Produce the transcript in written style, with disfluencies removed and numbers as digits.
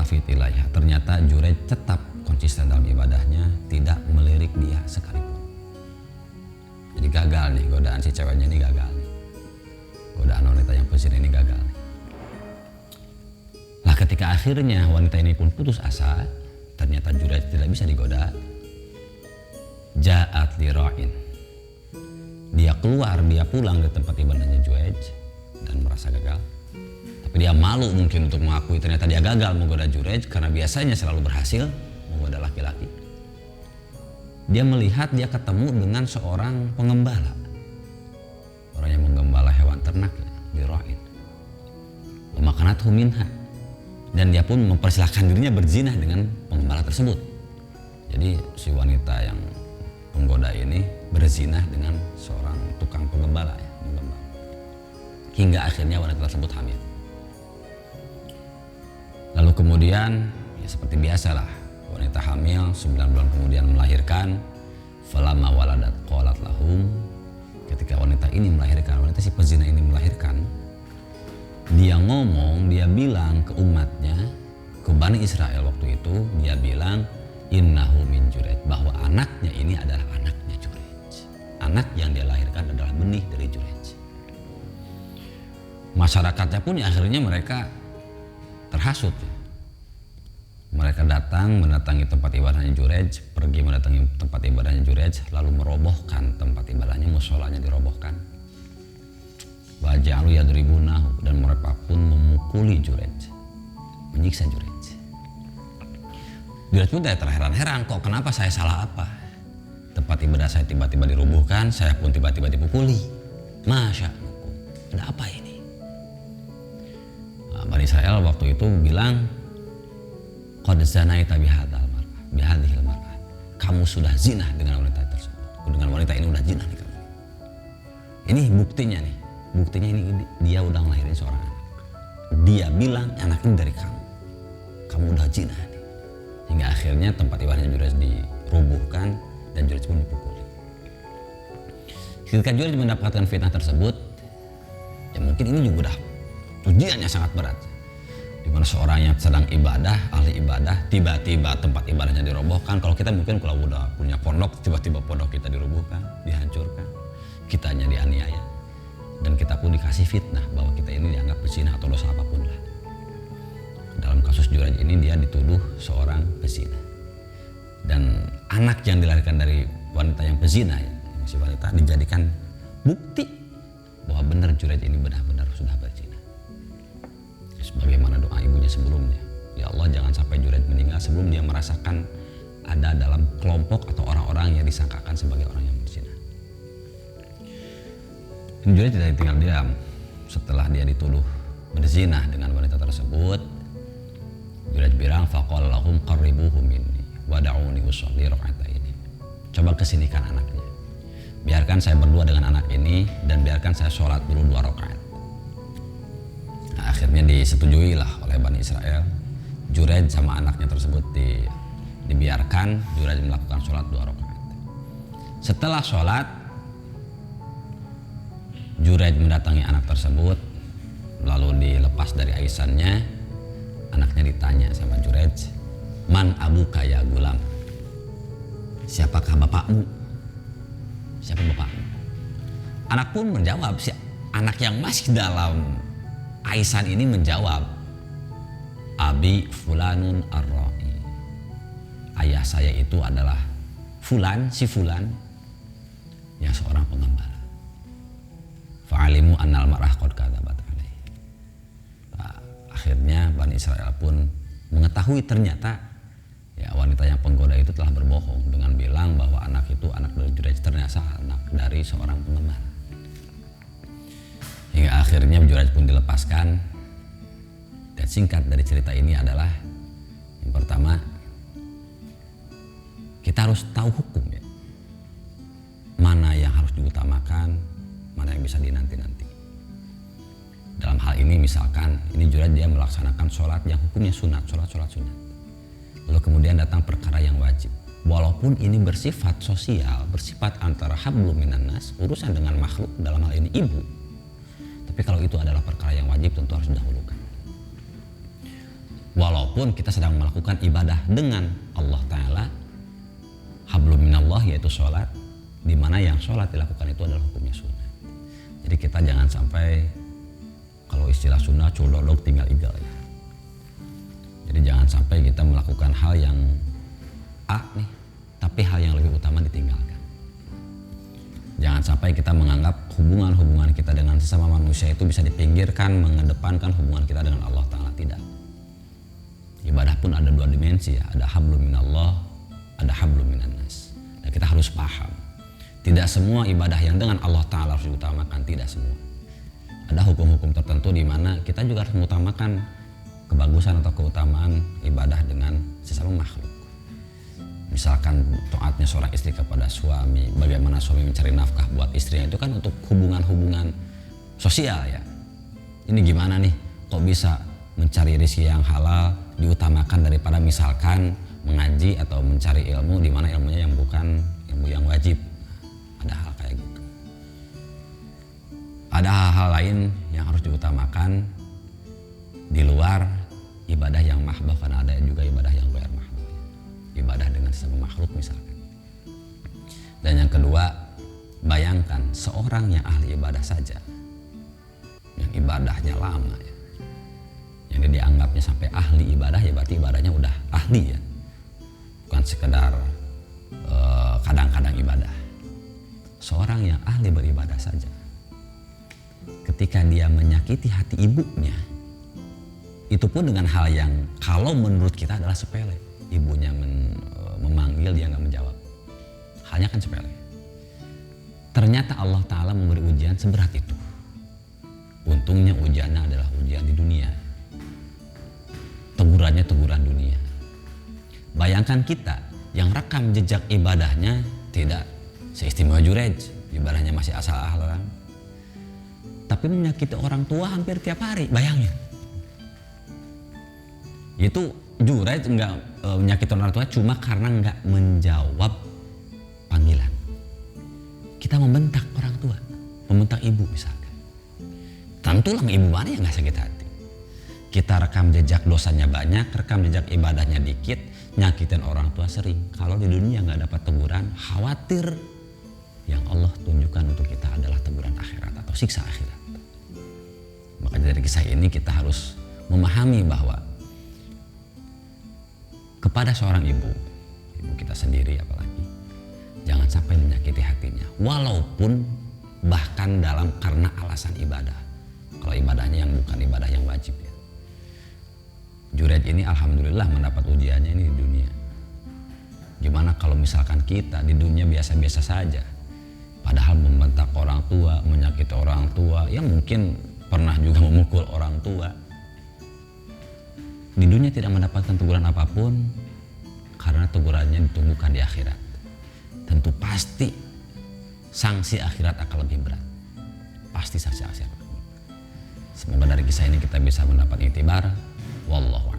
yaltafit ilaiha. Ternyata Jurej tetap konsisten dalam ibadahnya, tidak melirik dia sekalipun. Jadi gagal nih godaan si ceweknya ini, gagal nih. Godaan wanita yang pezina ini gagal nih. Lah ketika akhirnya wanita ini pun putus asa, ternyata Jurej tidak bisa digoda. Ja'at lira'in. Dia keluar, dia pulang dari tempat ibadahnya Jurej dan merasa gagal. Tapi dia malu mungkin untuk mengakui ternyata dia gagal menggoda Jurej, karena biasanya selalu berhasil menggoda laki-laki. Dia melihat dia ketemu dengan seorang pengembala, orang yang menggembala hewan ternak ya, lira'in. Makanathu minha. Dan dia pun mempersilahkan dirinya berzina dengan pengembala tersebut. Jadi si wanita yang penggoda ini berzina dengan seorang tukang penggembala ya, menggembala. Hingga akhirnya wanita tersebut hamil. Lalu kemudian ya seperti biasalah, wanita hamil 9 bulan kemudian melahirkan. Falamma waladat qalat lahum. Ketika wanita ini melahirkan, wanita si pezina ini melahirkan, dia ngomong, dia bilang ke umatnya, ke Bani Israel waktu itu, dia bilang innahu min Jurej, bahwa anaknya ini adalah anaknya Jurej. Anak yang dia lahirkan adalah benih dari Jurej. Masyarakatnya pun ya akhirnya mereka terhasut. Mereka datang mendatangi tempat ibadahnya Jurej, pergi mendatangi tempat ibadahnya Jurej, lalu merobohkan tempat ibadahnya, musholanya dirobohkan. Waja'alu yadribunahu, dan mereka pun memukuli Jurej, menyiksa Jurej. Jurej pun tidak terheran-heran, kok kenapa saya salah apa? Tempat ibadah saya tiba-tiba dirubuhkan, saya pun tiba-tiba dipukuli. Masya Allah, ada apa ini? Nah, Bani Israel waktu itu bilang, qad zanaita bihadhil mar'ah. Kamu sudah zina dengan wanita tersebut. Dengan wanita ini udah zina nih kamu. Ini buktinya nih. Buktinya ini dia udah ngelahirin seorang anak. Dia bilang anak ini dari kamu. Kamu udah zina nih. Hingga akhirnya tempat ibadahnya Jurej dirubuhkan dan Jurej pun dipukuli. Ketika Jurej mendapatkan fitnah tersebut, ya mungkin ini juga udah ujiannya sangat berat. Di mana seorang yang sedang ibadah, ahli ibadah, tiba-tiba tempat ibadahnya dirobohkan. Kalau kita mungkin kalau udah punya pondok, tiba-tiba pondok kita dirobohkan, dihancurkan, kitanya dianiaya, dan kita pun dikasih fitnah bahwa kita ini dianggap pezina atau dosa apapun lah. Dalam kasus Jurej ini dia dituduh seorang pezina, dan anak yang dilahirkan dari wanita yang pezina, ya, si wanita, dijadikan bukti bahwa benar Jurej ini benar-benar sudah berzina. Sebagaimana doa ibunya sebelumnya, ya Allah jangan sampai Jurej meninggal sebelum dia merasakan ada dalam kelompok atau orang-orang yang disangkakan sebagai orang yang berzina. Jurej tidak tinggal diam. Setelah dia dituduh berzina dengan wanita tersebut, Jurej bilang faqala lahum qarribuhu minni wada'uni usolli rak'ataini. Coba kesinikan anaknya, biarkan saya berdua dengan anak ini dan biarkan saya sholat dulu 2 rakaat. Nah, akhirnya disetujui lah oleh Bani Israel. Jurej sama anaknya tersebut dibiarkan. Jurej melakukan sholat 2 rakaat. Setelah sholat, Jurej mendatangi anak tersebut, lalu dilepas dari aisannya. Anaknya ditanya sama Jurej, man abuka ya gulam, siapakah bapakmu? Siapa bapakmu? Anak pun menjawab, anak yang masih dalam aisan ini menjawab, abi fulanun ar-ra'i, ayah saya itu adalah fulan, si fulan yang seorang pengembala. Fa'alimu annal mar'ah qad kadzabat alaihi. Akhirnya Bani Israel pun mengetahui ternyata ya wanita yang penggoda itu telah berbohong dengan bilang bahwa anak itu anak dari Jurej, ternyata anak dari seorang pengembala. Hingga akhirnya Jurej pun dilepaskan. Dan singkat dari cerita ini adalah, yang pertama, kita harus tahu hukum ya, mana yang harus diutamakan, mana yang bisa dinanti-nanti. Dalam hal ini misalkan ini Jurej dia melaksanakan sholat yang hukumnya sunat, sholat sunat. Lalu kemudian datang perkara yang wajib. Walaupun ini bersifat sosial, bersifat antara hablum minan nas, urusan dengan makhluk, dalam hal ini ibu. Tapi kalau itu adalah perkara yang wajib tentu harus didahulukan. Walaupun kita sedang melakukan ibadah dengan Allah Ta'ala, hablum minallah, yaitu sholat, di mana yang sholat dilakukan itu adalah hukumnya sunnah. Jadi kita jangan sampai, kalau istilah sunnah, cododok tinggal igal ya. Jadi jangan sampai kita melakukan hal yang A nih, tapi hal yang lebih utama ditinggalkan. Jangan sampai kita menganggap hubungan-hubungan kita dengan sesama manusia itu bisa dipinggirkan, mengedepankan hubungan kita dengan Allah Ta'ala. Tidak. Ibadah pun ada dua dimensi ya, ada hablum minallah, ada hablum minannas. Dan kita harus paham, tidak semua ibadah yang dengan Allah Ta'ala harus diutamakan, tidak semua. Ada hukum-hukum tertentu di mana kita juga harus mengutamakan kebagusan atau keutamaan ibadah dengan sesama makhluk. Misalkan taatnya seorang istri kepada suami, bagaimana suami mencari nafkah buat istrinya, itu kan untuk hubungan-hubungan sosial ya. Ini gimana nih, kok bisa mencari rezeki yang halal diutamakan daripada misalkan mengaji atau mencari ilmu di mana ilmunya yang bukan ilmu yang wajib. Ada hal kayak gitu. Ada hal-hal lain yang harus diutamakan di luar ibadah yang mahdoh, karena ada juga ibadah yang ghair mahdoh. Ibadah dengan sesama makhluk misalkan. Dan yang kedua, bayangkan seorang yang ahli ibadah saja, yang ibadahnya lama ya, yang dia dianggapnya sampai ahli ibadah, ya berarti ibadahnya udah ahli ya, bukan sekedar kadang-kadang ibadah. Seorang yang ahli beribadah saja, ketika dia menyakiti hati ibunya, itu pun dengan hal yang kalau menurut kita adalah sepele. Ibunya memanggil, dia nggak menjawab, halnya kan sepele. Ternyata Allah Ta'ala memberi ujian seberat itu. Untungnya ujiannya adalah ujian di dunia, tegurannya teguran dunia. Bayangkan kita yang rekam jejak ibadahnya tidak seistimewa Jurej, ibadahnya masih asal-asalan, tapi menyakiti orang tua hampir tiap hari. Bayangin, itu Jurej nggak menyakiti orang tua cuma karena nggak menjawab panggilan. Kita membentak orang tua, membentak ibu misalkan. Tentulah ibu mana yang nggak sakit hati. Kita rekam jejak dosanya banyak, rekam jejak ibadahnya dikit, nyakitin orang tua sering. Kalau di dunia nggak dapat teguran, khawatir yang Allah tunjukkan untuk kita adalah teguran akhirat atau siksa akhirat. Makanya dari kisah ini kita harus memahami bahwa kepada seorang ibu kita sendiri apalagi, jangan sampai menyakiti hatinya, walaupun bahkan dalam karena alasan ibadah. Kalau ibadahnya yang bukan ibadah yang wajib ya. Jurej ini alhamdulillah mendapat ujiannya ini di dunia. Gimana kalau misalkan kita di dunia biasa-biasa saja, padahal membentak orang tua, menyakiti orang tua, ya mungkin pernah juga memukul orang tua, di dunia tidak mendapatkan teguran apapun, karena tegurannya ditunggukan di akhirat. Tentu pasti sanksi akhirat akan lebih berat. Pasti sanksi akhirat. Semoga dari kisah ini kita bisa mendapat iktibar. Wallahu a'lam.